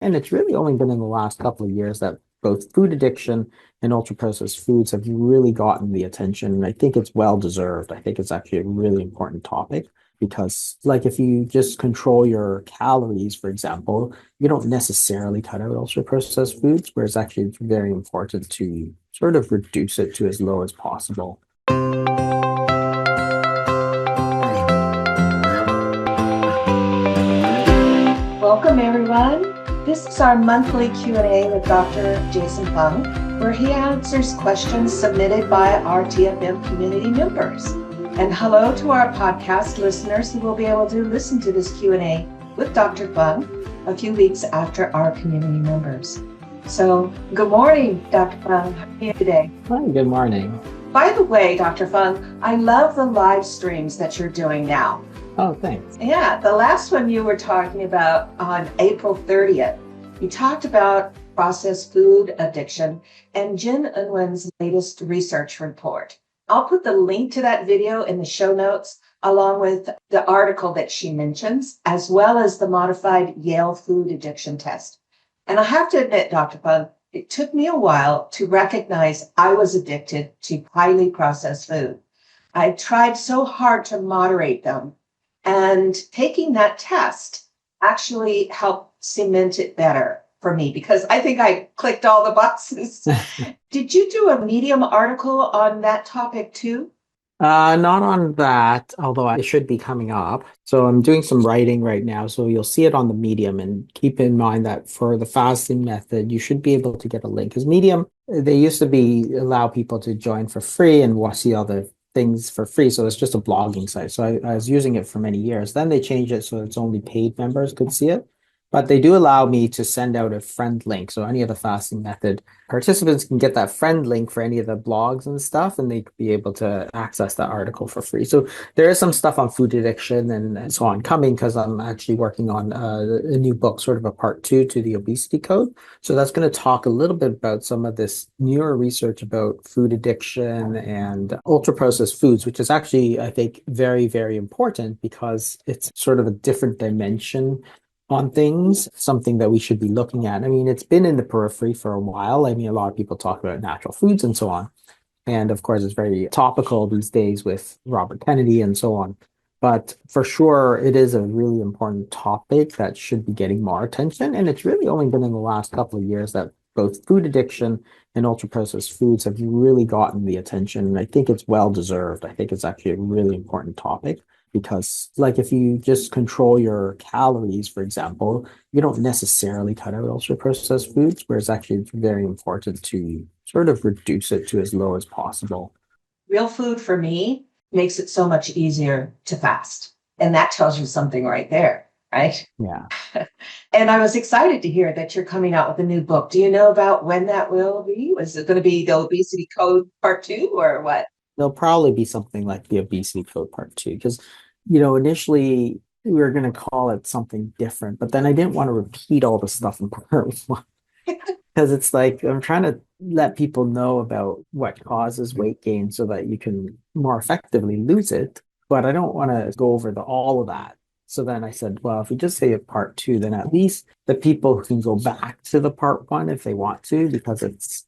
And it's really only been in the last couple of years that both food addiction and ultra processed foods have really gotten the attention. And I think it's well deserved. I think it's actually a really important topic because, like, if you just control your calories, for example, you don't necessarily cut out ultra processed foods, whereas actually it's very important to sort of reduce it to as low as possible. Welcome everyone. This is our monthly Q&A with Dr. Jason Fung, where he answers questions submitted by our TFM community members. And hello to our podcast listeners who will be able to listen to this Q&A with Dr. Fung a few weeks after our community members. So good morning, Dr. Fung. How are you today? Hi, good morning. By the way, Dr. Fung, I love the live streams that you're doing now. Oh, thanks. Yeah, the last one you were talking about on April 30th, you talked about processed food addiction and Jen Unwin's latest research report. I'll put the link to that video in the show notes, along with the article that she mentions, as well as the modified Yale food addiction test. And I have to admit, Dr. Fung, it took me a while to recognize I was addicted to highly processed food. I tried so hard to moderate them. And taking that test actually helped cement it better for me because I think I clicked all the boxes. Did you do a Medium article on that topic too? Not on that, although it should be coming up. So I'm doing some writing right now, so you'll see it on the Medium. And keep in mind that for the fasting method, you should be able to get a link. Because Medium, they used to be allow people to join for free and see all the things for free. So it's just a blogging site. So I was using it for many years. Then they changed it so it's only paid members could see it. But they do allow me to send out a friend link. So any of the fasting method participants can get that friend link for any of the blogs and stuff, and they could be able to access that article for free. So there is some stuff on food addiction and so on coming because I'm actually working on a new book, sort of a part two to the obesity code. So that's going to talk a little bit about some of this newer research about food addiction and ultra processed foods, which is actually, I think, very, very important because it's sort of a different dimension on things, something that we should be looking at. I mean, it's been in the periphery for a while. I mean, a lot of people talk about natural foods and so on. And of course, it's very topical these days with Robert Kennedy and so on. But for sure, it is a really important topic that should be getting more attention. And it's really only been in the last couple of years that both food addiction and ultra processed foods have really gotten the attention. And I think it's well deserved. I think it's actually a really important topic because, like, if you just control your calories, for example, you don't necessarily cut out ultra processed foods, whereas actually it's very important to sort of reduce it to as low as possible. Real food for me makes it so much easier to fast. And that tells you something right there, right? Yeah. And I was excited to hear that you're coming out with a new book. Do you know about when that will be? Was it going to be the Obesity Code Part 2 or what? There'll probably be something like the obesity code part two, because, initially we were going to call it something different, but then I didn't want to repeat all the stuff in part one because it's like I'm trying to let people know about what causes weight gain so that you can more effectively lose it. But I don't want to go over all of that. So then I said, well, if we just say it part two, then at least the people can go back to the part one if they want to, because it's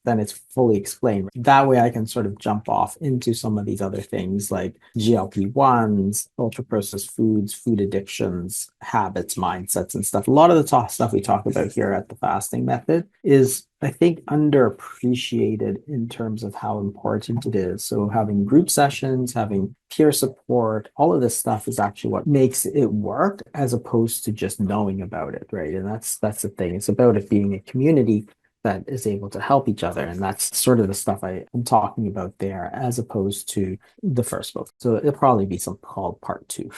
fully explained. That way I can sort of jump off into some of these other things like GLP-1s, ultra processed foods, food addictions, habits, mindsets, and stuff. A lot of the stuff we talk about here at the fasting method is, I think, underappreciated in terms of how important it is. So having group sessions, having peer support, all of this stuff is actually what makes it work as opposed to just knowing about it, right? And that's the thing. It's about it being a community that is able to help each other. And that's sort of the stuff I'm talking about there as opposed to the first book. So it'll probably be something called part two.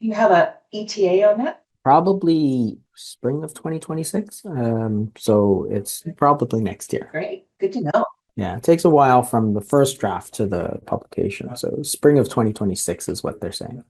You have a ETA on that? Probably spring of 2026. So it's probably next year. Great. Good to know. Yeah, it takes a while from the first draft to the publication. So spring of 2026 is what they're saying.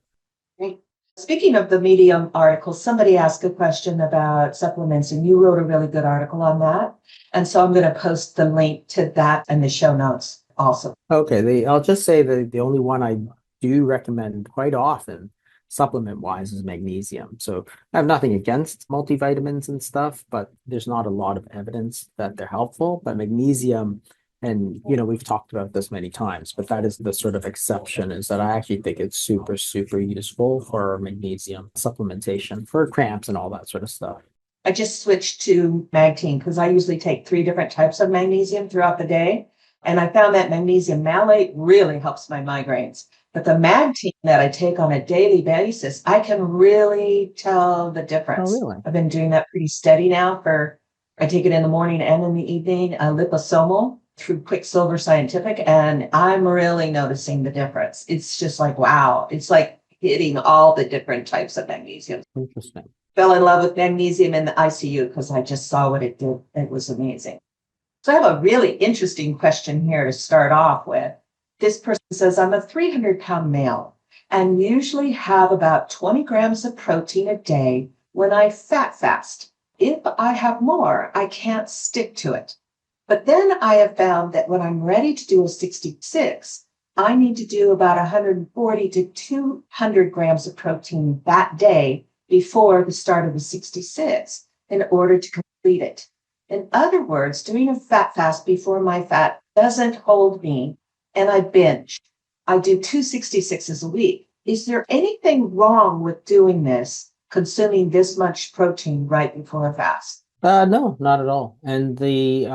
Great. Speaking of the Medium article, somebody asked a question about supplements, and you wrote a really good article on that. And so I'm going to post the link to that in the show notes also. Okay, I'll just say that the only one I do recommend quite often supplement wise is magnesium. So I have nothing against multivitamins and stuff, but there's not a lot of evidence that they're helpful. But magnesium, and we've talked about this many times, but that is the sort of exception, is that I actually think it's super, super useful for magnesium supplementation for cramps and all that sort of stuff. I just switched to Magteam because I usually take 3 different types of magnesium throughout the day. And I found that magnesium malate really helps my migraines. But the Magteam that I take on a daily basis, I can really tell the Oh, difference. really? I've been doing that pretty steady now I take it in the morning and in the evening, liposomal through Quicksilver Scientific, and I'm really noticing the difference. It's just like, wow, it's like hitting all the different types of magnesium. Interesting. Fell in love with magnesium in the ICU because I just saw what it did. It was amazing. So I have a really interesting question here to start off with. This person says, I'm a 300-pound male and usually have about 20 grams of protein a day when I fat fast. If I have more, I can't stick to it. But then I have found that when I'm ready to do a 66, I need to do about 140 to 200 grams of protein that day before the start of the 66 in order to complete it. In other words, doing a fat fast before my fat doesn't hold me and I binge. I do 266s a week. Is there anything wrong with doing this, consuming this much protein right before a fast? No, not at all. And the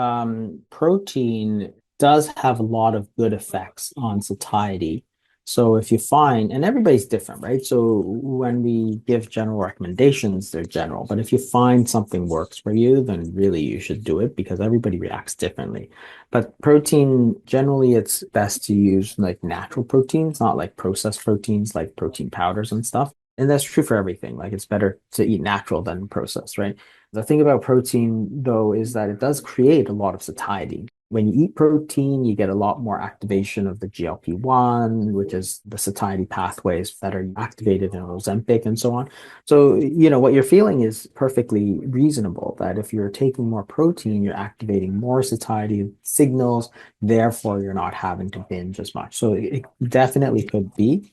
protein does have a lot of good effects on satiety. So if you find, and everybody's different, right? So when we give general recommendations, they're general. But if you find something works for you, then really you should do it because everybody reacts differently. But protein, generally, it's best to use like natural proteins, not like processed proteins like protein powders and stuff. And that's true for everything. Like it's better to eat natural than processed, right? The thing about protein, though, is that it does create a lot of satiety. When you eat protein, you get a lot more activation of the GLP-1, which is the satiety pathways that are activated in Ozempic and so on. So, what you're feeling is perfectly reasonable, that if you're taking more protein, you're activating more satiety signals, therefore you're not having to binge as much. So it definitely could be.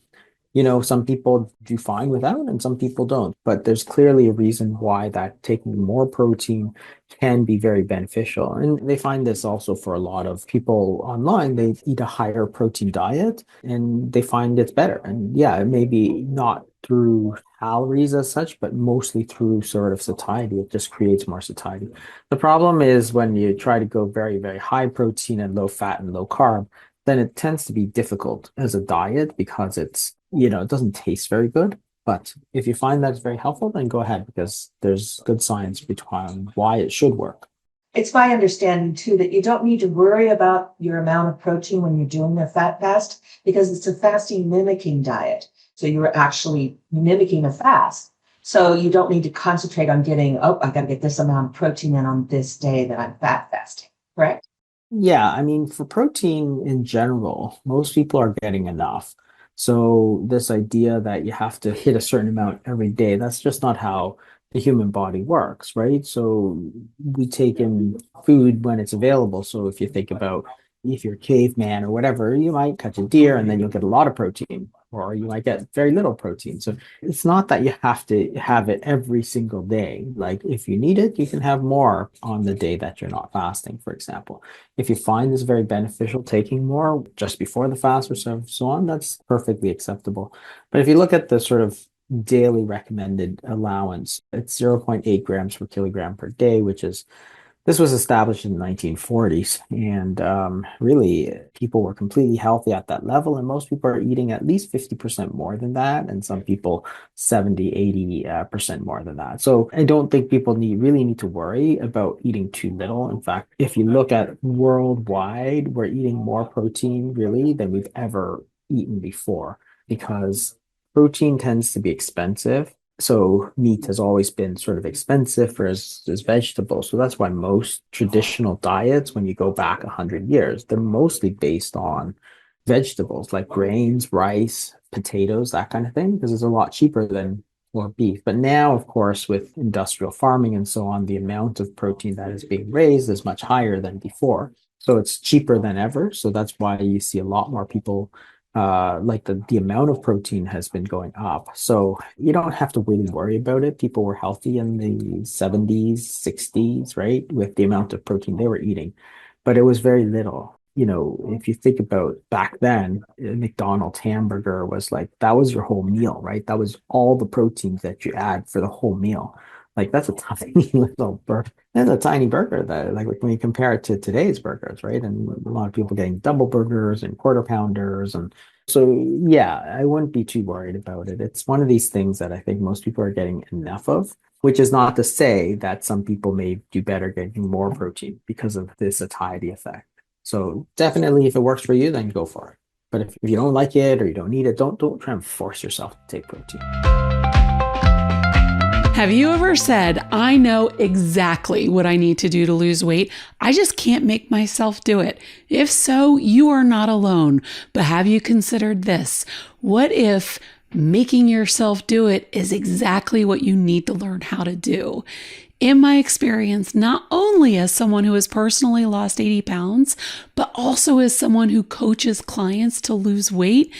Some people do fine without and some people don't. But there's clearly a reason why that taking more protein can be very beneficial. And they find this also for a lot of people online. They eat a higher protein diet and they find it's better. And yeah, maybe not through calories as such, but mostly through sort of satiety. It just creates more satiety. The problem is when you try to go very, very high protein and low fat and low carb, then it tends to be difficult as a diet because it doesn't taste very good. But if you find that it's very helpful, then go ahead because there's good science behind why it should work. It's my understanding too that you don't need to worry about your amount of protein when you're doing a fat fast because it's a fasting mimicking diet. So you're actually mimicking a fast. So you don't need to concentrate on I got to get this amount of protein in on this day that I'm fat fasting, correct? Yeah, I mean, for protein in general, most people are getting enough. So this idea that you have to hit a certain amount every day, that's just not how the human body works, right? So we take in food when it's available. So if you think about if you're a caveman or whatever, you might catch a deer and then you'll get a lot of protein, or you might get very little protein. So it's not that you have to have it every single day. Like if you need it, you can have more on the day that you're not fasting, for example. If you find this very beneficial, taking more just before the fast or so on, that's perfectly acceptable. But if you look at the sort of daily recommended allowance, it's 0.8 grams per kilogram per day, this was established in the 1940s. And really, people were completely healthy at that level. And most people are eating at least 50% more than that. And some people 70, 80% more than that. So I don't think people really need to worry about eating too little. In fact, if you look at worldwide, we're eating more protein really than we've ever eaten before because protein tends to be expensive. So meat has always been sort of expensive as vegetables. So that's why most traditional diets, when you go back 100 years, they're mostly based on vegetables like grains, rice, potatoes, that kind of thing, because it's a lot cheaper than or beef. But now, of course, with industrial farming and so on, the amount of protein that is being raised is much higher than before. So it's cheaper than ever. So that's why you see a lot more people like the amount of protein has been going up. So you don't have to really worry about it. People were healthy in the 70s, 60s, right? With the amount of protein they were eating, but it was very little. If you think about back then, a McDonald's hamburger was like that was your whole meal, right? That was all the proteins that you add for the whole meal. Like that's a tiny little burger. That's a tiny burger that like when you compare it to today's burgers, right? And a lot of people getting double burgers and quarter pounders and so yeah, I wouldn't be too worried about it. It's one of these things that I think most people are getting enough of, which is not to say that some people may do better getting more protein because of this satiety effect. So definitely if it works for you, then go for it. But if you don't like it or you don't need it, don't try and force yourself to take protein. Have you ever said, I know exactly what I need to do to lose weight? I just can't make myself do it. If so, you are not alone. But have you considered this? What if making yourself do it is exactly what you need to learn how to do? In my experience, not only as someone who has personally lost 80 pounds, but also as someone who coaches clients to lose weight,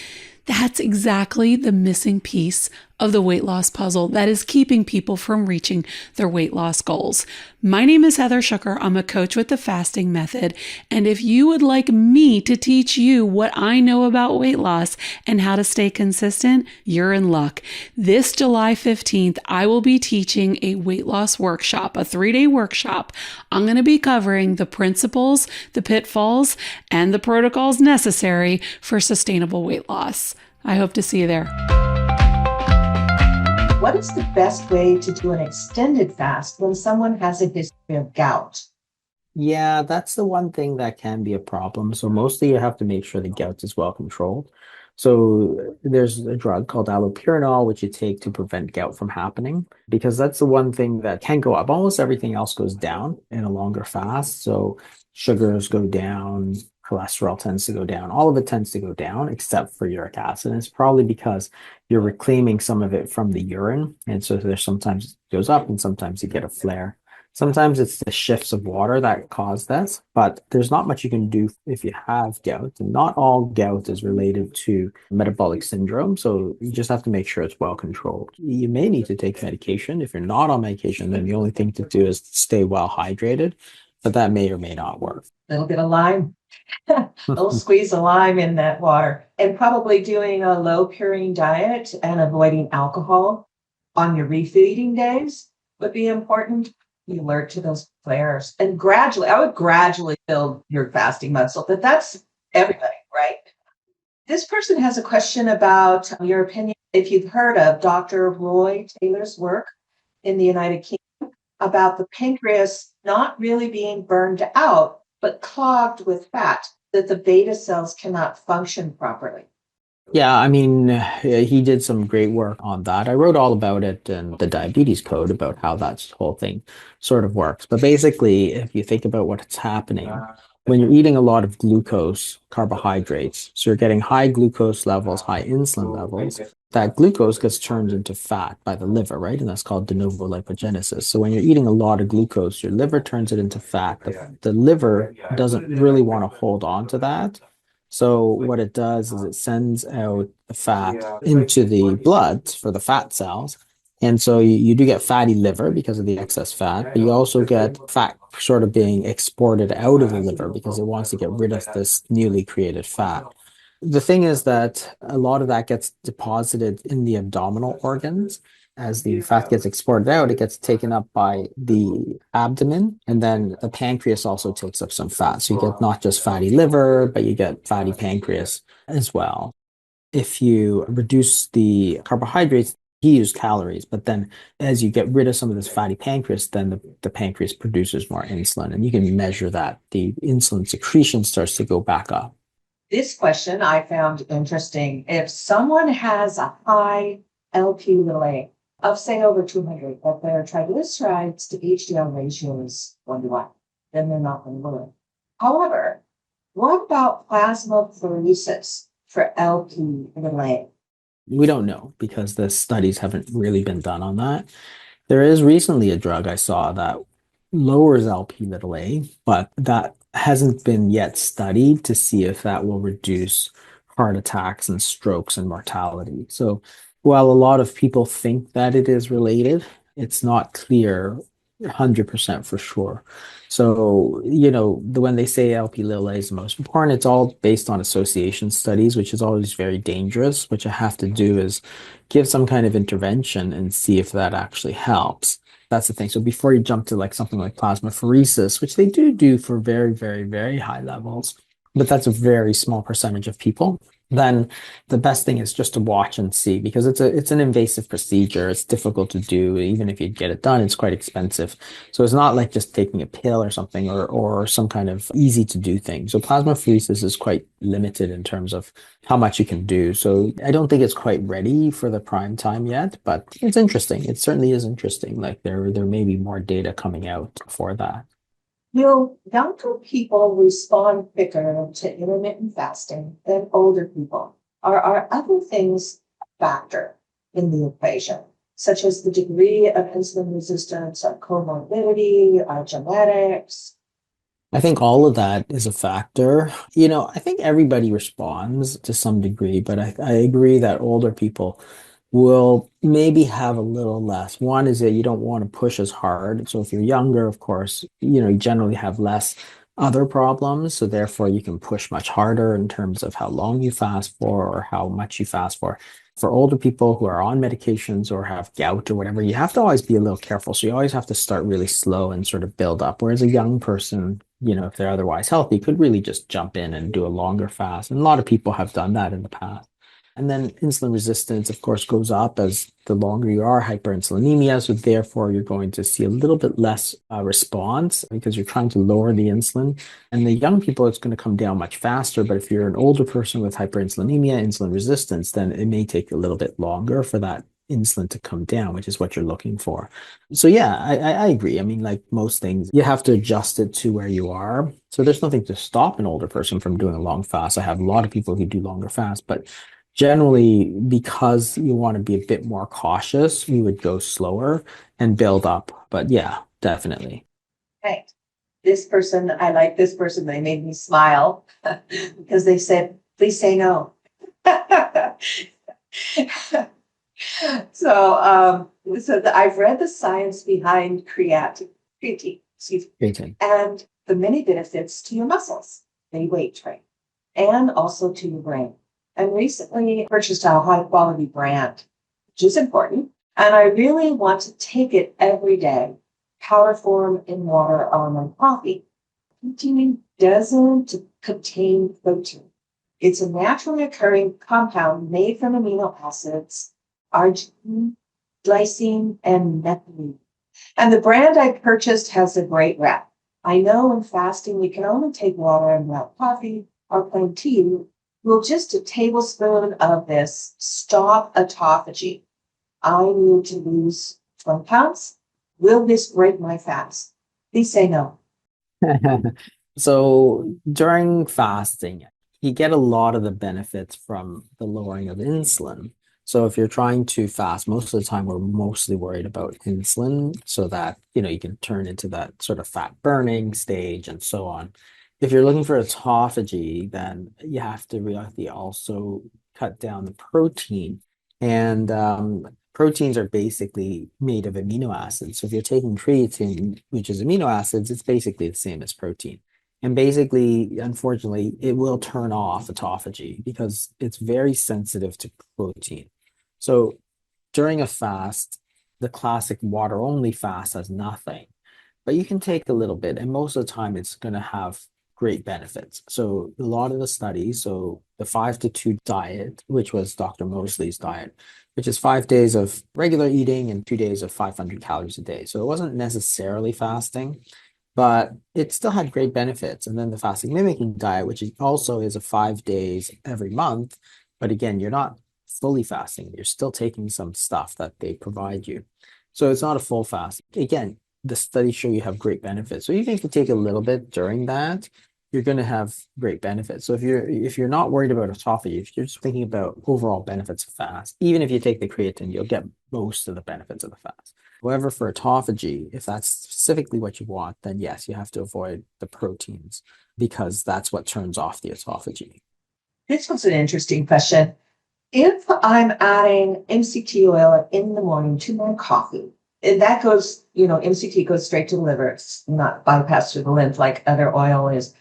that's exactly the missing piece of the weight loss puzzle that is keeping people from reaching their weight loss goals. My name is Heather Schucker. I'm a coach with the fasting method. And if you would like me to teach you what I know about weight loss and how to stay consistent, you're in luck. This July 15th, I will be teaching a weight loss workshop, a 3-day workshop. I'm going to be covering the principles, the pitfalls, and the protocols necessary for sustainable weight loss. I hope to see you there. What is the best way to do an extended fast when someone has a history of gout? Yeah, that's the one thing that can be a problem. So mostly you have to make sure the gout is well controlled. So there's a drug called allopurinol, which you take to prevent gout from happening, because that's the one thing that can go up. Almost everything else goes down in a longer fast. So sugars go down, cholesterol tends to go down. All of it tends to go down except for uric acid. And it's probably because you're reclaiming some of it from the urine. And so there's sometimes it goes up and sometimes you get a flare. Sometimes it's the shifts of water that cause this, but there's not much you can do if you have gout. And not all gout is related to metabolic syndrome. So you just have to make sure it's well controlled. You may need to take medication. If you're not on medication, then the only thing to do is stay well hydrated, but that may or may not work. A little bit of lime, a little squeeze of lime in that water, and probably doing a low purine diet and avoiding alcohol on your refeeding days would be important. You alert to those flares and I would gradually build your fasting muscle, but that's everybody, right? This person has a question about your opinion. If you've heard of Dr. Roy Taylor's work in the United Kingdom about the pancreas not really being burned out, but clogged with fat, that the beta cells cannot function properly. Yeah, I mean, he did some great work on that. I wrote all about it in the diabetes code about how that whole thing sort of works. But basically, if you think about what's happening, when you're eating a lot of glucose, carbohydrates, so you're getting high glucose levels, high insulin levels, that glucose gets turned into fat by the liver, right? And that's called de novo lipogenesis. So when you're eating a lot of glucose, your liver turns it into fat. The liver doesn't really want to hold on to that. So what it does is it sends out the fat into the blood for the fat cells. And so you do get fatty liver because of the excess fat, but you also get fat sort of being exported out of the liver because it wants to get rid of this newly created fat. The thing is that a lot of that gets deposited in the abdominal organs. As the fat gets exported out, it gets taken up by the abdomen, and then the pancreas also takes up some fat. So you get not just fatty liver, but you get fatty pancreas as well. If you reduce the carbohydrates, he used calories, but then as you get rid of some of this fatty pancreas, then the pancreas produces more insulin, and you can measure that. The insulin secretion starts to go back up. This question I found interesting. If someone has a high LP(a) of say over 200, but their triglycerides to HDL ratio is 1:1, then they're not going to do it. However, what about plasmapheresis for LP(a)? We don't know because the studies haven't really been done on that. There is recently a drug I saw that lowers LP(a), but that hasn't been yet studied to see if that will reduce heart attacks and strokes and mortality. So while a lot of people think that it is related, it's not clear 100% for sure. So, when they say LP Lila is the most important, it's all based on association studies, which is always very dangerous. What you have to do is give some kind of intervention and see if that actually helps. That's the thing. So before you jump to like something like plasmapheresis, which they do for very, very, very high levels, but that's a very small percentage of people, then the best thing is just to watch and see, because it's an invasive procedure. It's difficult to do. Even if you get it done, it's quite expensive. So it's not like just taking a pill or something, or some kind of easy to do thing. So plasmapheresis is quite limited in terms of how much you can do. So I don't think it's quite ready for the prime time yet, but it's interesting. It certainly is interesting. Like there may be more data coming out for that. Will younger people respond quicker to intermittent fasting than older people? Are other things a factor in the equation, such as the degree of insulin resistance, or comorbidity, or genetics? I think all of that is a factor. I think everybody responds to some degree, but I agree that older people will maybe have a little less. One is that you don't want to push as hard. So if you're younger, of course, you generally have less other problems. So therefore you can push much harder in terms of how long you fast for or how much you fast for. For older people who are on medications or have gout or whatever, you have to always be a little careful. So you always have to start really slow and sort of build up. Whereas a young person, if they're otherwise healthy, could really just jump in and do a longer fast. And a lot of people have done that in the past. And then insulin resistance, of course, goes up as the longer you are hyperinsulinemia. So therefore, you're going to see a little bit less response because you're trying to lower the insulin. And the young people, it's going to come down much faster. But if you're an older person with hyperinsulinemia, insulin resistance, then it may take a little bit longer for that insulin to come down, which is what you're looking for. So yeah, I agree. I mean, like most things, you have to adjust it to where you are. So there's nothing to stop an older person from doing a long fast. I have a lot of people who do longer fasts, but generally, because you want to be a bit more cautious, we would go slower and build up. But yeah, definitely. Right. This person, I like this person, they made me smile because they said, please say no. So I've read the science behind creatine, Creatine. and the many benefits to your muscles, they weight train, and also to your brain. And recently purchased a high quality brand, which is important. And I really want to take it every day, powder form in water or my coffee. Creatine doesn't contain protein. It's a naturally occurring compound made from amino acids, arginine, glycine, and methionine. And the brand I purchased has a great rep. I know in fasting we can only take water and milk coffee or plain tea. Will just a tablespoon of this stop autophagy? I need to lose 20 pounds. Will this break my fast? Please say no. So during fasting, you get a lot of the benefits from the lowering of insulin. So if you're trying to fast, most of the time we're mostly worried about insulin so that, you can turn into that sort of fat burning stage and so on. If you're looking for autophagy, then you have to really also cut down the protein. And proteins are basically made of amino acids. So if you're taking creatine, which is amino acids, it's basically the same as protein. And basically, unfortunately, it will turn off autophagy because it's very sensitive to protein. So during a fast, the classic water-only fast has nothing, but you can take a little bit, and most of the time it's going to have great benefits. So a lot of the studies, so the 5-2 diet, which was Dr. Mosley's diet, which is 5 days of regular eating and 2 days of 500 calories a day. So it wasn't necessarily fasting, but it still had great benefits. And then the fasting mimicking diet, which also is a 5 days every month. But again, you're not fully fasting. You're still taking some stuff that they provide you. So it's not a full fast. Again, the studies show you have great benefits. So even if you take a little bit during that, you're going to have great benefits. So if you're not worried about autophagy, if you're just thinking about overall benefits of fast, even if you take the creatine, you'll get most of the benefits of the fast. However, for autophagy, if that's specifically what you want, then yes, you have to avoid the proteins because that's what turns off the autophagy. This was an interesting question. If I'm adding MCT oil in the morning to my coffee, and that goes, MCT goes straight to the liver, it's not bypassed through the lymph like other oil is.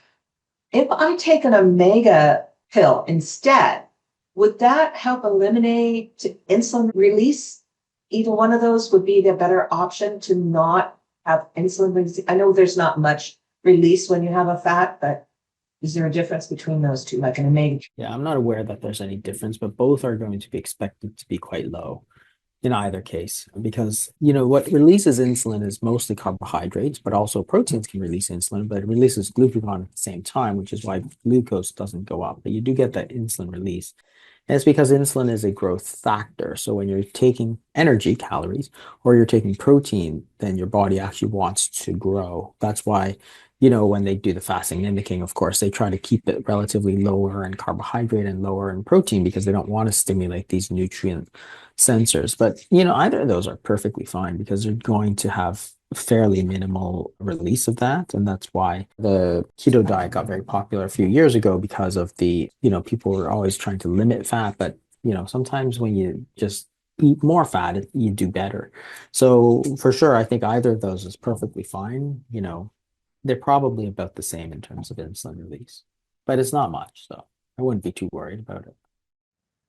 If I take an omega pill instead, would that help eliminate insulin release? Either one of those would be the better option to not have insulin release. I know there's not much release when you have a fat, but is there a difference between those two, like an omega? Yeah, I'm not aware that there's any difference, but both are going to be expected to be quite low in either case, because what releases insulin is mostly carbohydrates, but also proteins can release insulin, but it releases glucagon at the same time, which is why glucose doesn't go up, but you do get that insulin release. And it's because insulin is a growth factor. So when you're taking energy, calories, or you're taking protein, then your body actually wants to grow. That's why, when they do the fasting mimicking, of course, they try to keep it relatively lower in carbohydrate and lower in protein because they don't want to stimulate these nutrient sensors. But, either of those are perfectly fine because they're going to have fairly minimal release of that. And that's why the keto diet got very popular a few years ago because of people were always trying to limit fat. But, sometimes when you just eat more fat, you do better. So for sure, I think either of those is perfectly fine. They're probably about the same in terms of insulin release, but it's not much. So I wouldn't be too worried about it.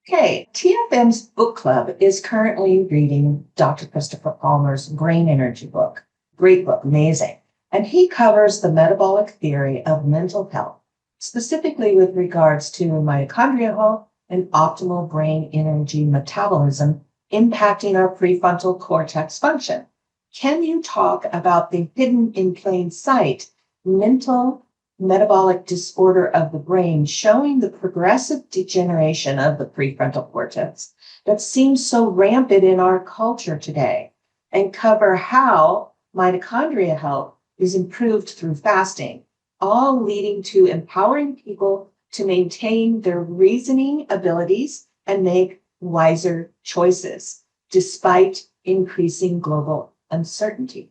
Okay, TFM's book club is currently reading Dr. Christopher Palmer's Brain Energy book. Great book, amazing. And he covers the metabolic theory of mental health, specifically with regards to mitochondrial health and optimal brain energy metabolism impacting our prefrontal cortex function. Can you talk about the hidden in plain sight mental metabolic disorder of the brain showing the progressive degeneration of the prefrontal cortex that seems so rampant in our culture today, and cover how mitochondrial health is improved through fasting, all leading to empowering people to maintain their reasoning abilities and make wiser choices despite increasing global uncertainty.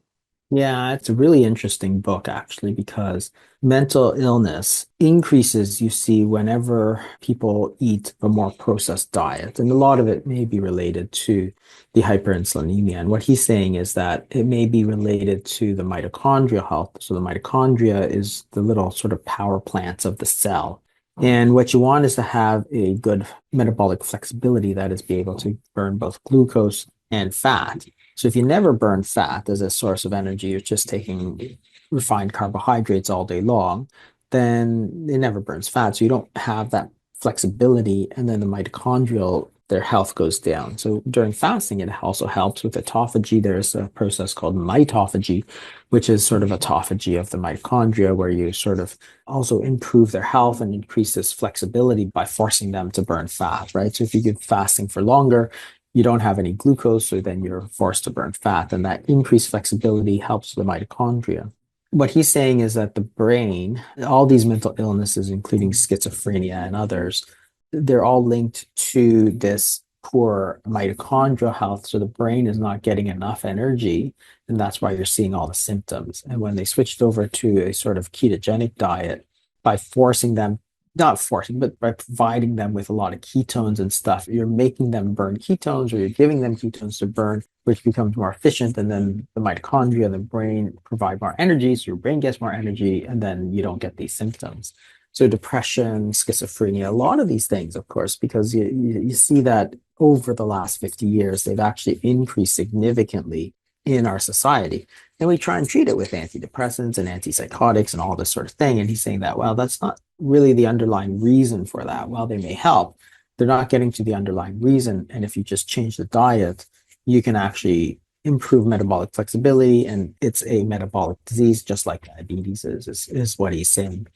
Yeah, it's a really interesting book actually, because mental illness increases, you see, whenever people eat a more processed diet. And a lot of it may be related to the hyperinsulinemia. And what he's saying is that it may be related to the mitochondrial health. So the mitochondria is the little sort of power plants of the cell. And what you want is to have a good metabolic flexibility, that is, be able to burn both glucose and fat. So if you never burn fat as a source of energy, you're just taking refined carbohydrates all day long, then it never burns fat. So you don't have that flexibility, and then the mitochondrial, their health goes down. So during fasting, it also helps with autophagy. There's a process called mitophagy, which is sort of autophagy of the mitochondria, where you sort of also improve their health and increase this flexibility by forcing them to burn fat, right? So if you keep fasting for longer, you don't have any glucose, so then you're forced to burn fat, and that increased flexibility helps the mitochondria. What he's saying is that the brain, all these mental illnesses, including schizophrenia and others, they're all linked to this poor mitochondrial health. So the brain is not getting enough energy, and that's why you're seeing all the symptoms. And when they switched over to a sort of ketogenic diet, by forcing them, not forcing, but by providing them with a lot of ketones and stuff, you're making them burn ketones, or you're giving them ketones to burn, which becomes more efficient. And then the mitochondria, the brain, provide more energy. So your brain gets more energy, and then you don't get these symptoms. So depression, schizophrenia, a lot of these things, of course, because you see that over the last 50 years, they've actually increased significantly in our society. And we try and treat it with antidepressants and antipsychotics and all this sort of thing. And he's saying that, well, that's not really the underlying reason for that. While they may help, they're not getting to the underlying reason. And if you just change the diet, you can actually improve metabolic flexibility. And it's a metabolic disease, just like diabetes is what he's saying.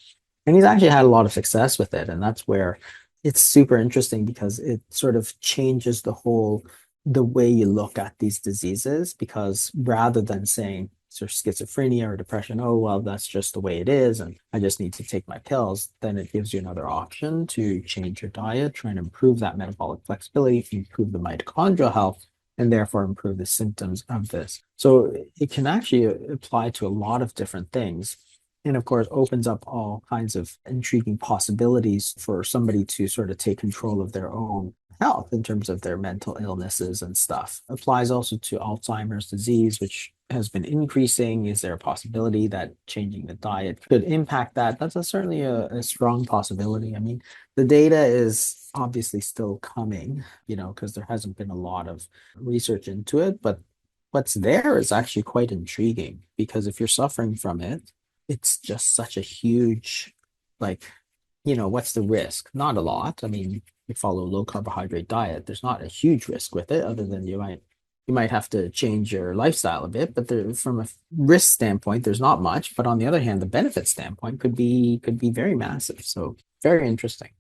And he's actually had a lot of success with it. And that's where it's super interesting, because it sort of changes the way you look at these diseases, because rather than saying sort of schizophrenia or depression, oh, well, that's just the way it is, and I just need to take my pills, then it gives you another option to change your diet, try and improve that metabolic flexibility, improve the mitochondrial health, and therefore improve the symptoms of this. So it can actually apply to a lot of different things. And of course, opens up all kinds of intriguing possibilities for somebody to sort of take control of their own health in terms of their mental illnesses and stuff. Applies also to Alzheimer's disease, which has been increasing. Is there a possibility that changing the diet could impact that? That's certainly a strong possibility. I mean, the data is obviously still coming, because there hasn't been a lot of research into it, but what's there is actually quite intriguing because if you're suffering from it, it's just such a huge, like, what's the risk? Not a lot. I mean, you follow a low carbohydrate diet, there's not a huge risk with it, other than you might have to change your lifestyle a bit, but from a risk standpoint, there's not much. But on the other hand, the benefit standpoint could be very massive. So very interesting.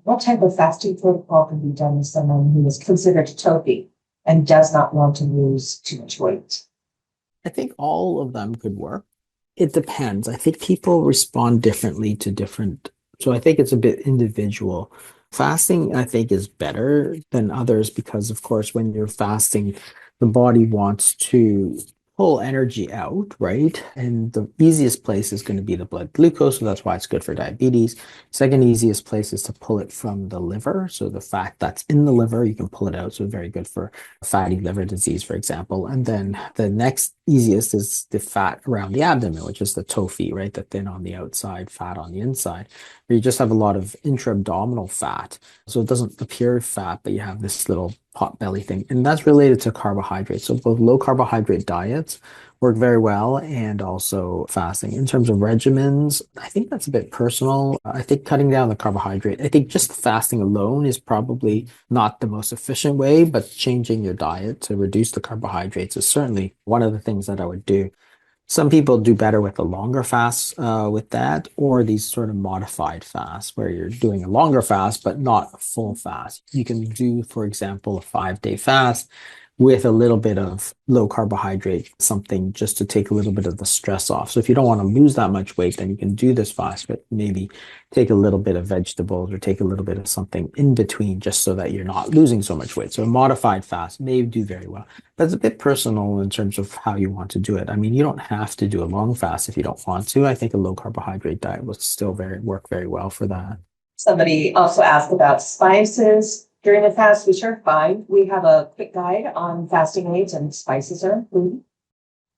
What type of fasting protocol can be done with someone who is considered TOFI and does not want to lose too much weight? I think all of them could work. It depends. I think people respond differently to different, so I think it's a bit individual. Fasting, I think, is better than others because, of course, when you're fasting, the body wants to pull energy out, right? And the easiest place is going to be the blood glucose, so that's why it's good for diabetes. Second easiest place is to pull it from the liver. So the fat that's in the liver, you can pull it out. So very good for fatty liver disease, for example. And then the next easiest is the fat around the abdomen, which is the TOFI, right? The thin on the outside, fat on the inside, where you just have a lot of intra-abdominal fat. So it doesn't appear fat, but you have this little pot belly thing. And that's related to carbohydrates. So both low carbohydrate diets work very well and also fasting. In terms of regimens, I think that's a bit personal. I think cutting down the carbohydrate, I think just fasting alone is probably not the most efficient way, but changing your diet to reduce the carbohydrates is certainly one of the things that I would do. Some people do better with the longer fasts with that, or these sort of modified fasts where you're doing a longer fast, but not a full fast. You can do, for example, a 5-day fast with a little bit of low carbohydrate, something just to take a little bit of the stress off. So if you don't want to lose that much weight, then you can do this fast, but maybe take a little bit of vegetables or take a little bit of something in between just so that you're not losing so much weight. So a modified fast may do very well. That's a bit personal in terms of how you want to do it. I mean, you don't have to do a long fast if you don't want to. I think a low carbohydrate diet will still work very well for that. Somebody also asked about spices during the fast, which are fine. We have a quick guide on fasting aids and spices are included.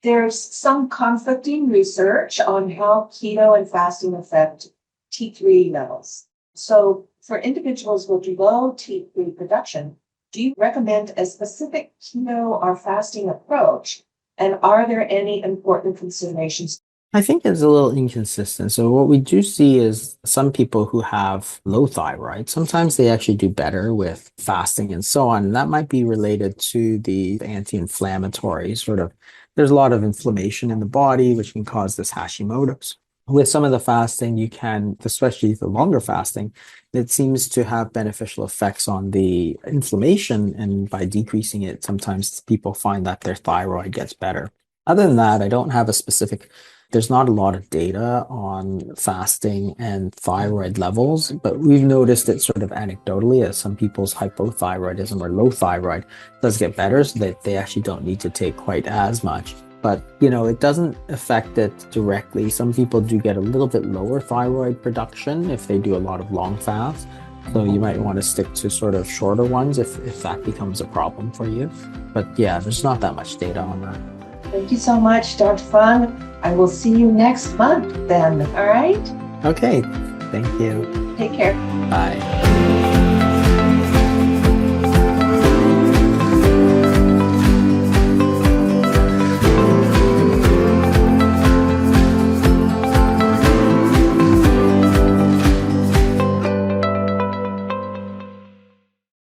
There's some conflicting research on how keto and fasting affect T3 levels. So for individuals with low T3 production, do you recommend a specific keto or fasting approach? And are there any important considerations? I think it's a little inconsistent. So what we do see is some people who have low thyroid, sometimes they actually do better with fasting and so on. And that might be related to the anti-inflammatory sort of, there's a lot of inflammation in the body, which can cause this Hashimoto's. With some of the fasting, you can, especially the longer fasting, it seems to have beneficial effects on the inflammation. And by decreasing it, sometimes people find that their thyroid gets better. Other than that, I don't have a specific, there's not a lot of data on fasting and thyroid levels, but we've noticed it sort of anecdotally as some people's hypothyroidism or low thyroid does get better so that they actually don't need to take quite as much. But, it doesn't affect it directly. Some people do get a little bit lower thyroid production if they do a lot of long fasts. So you might want to stick to sort of shorter ones if that becomes a problem for you. But yeah, there's not that much data on that. Thank you so much, Dr. Fung. I will see you next month then. All right? Okay. Thank you. Take care. Bye.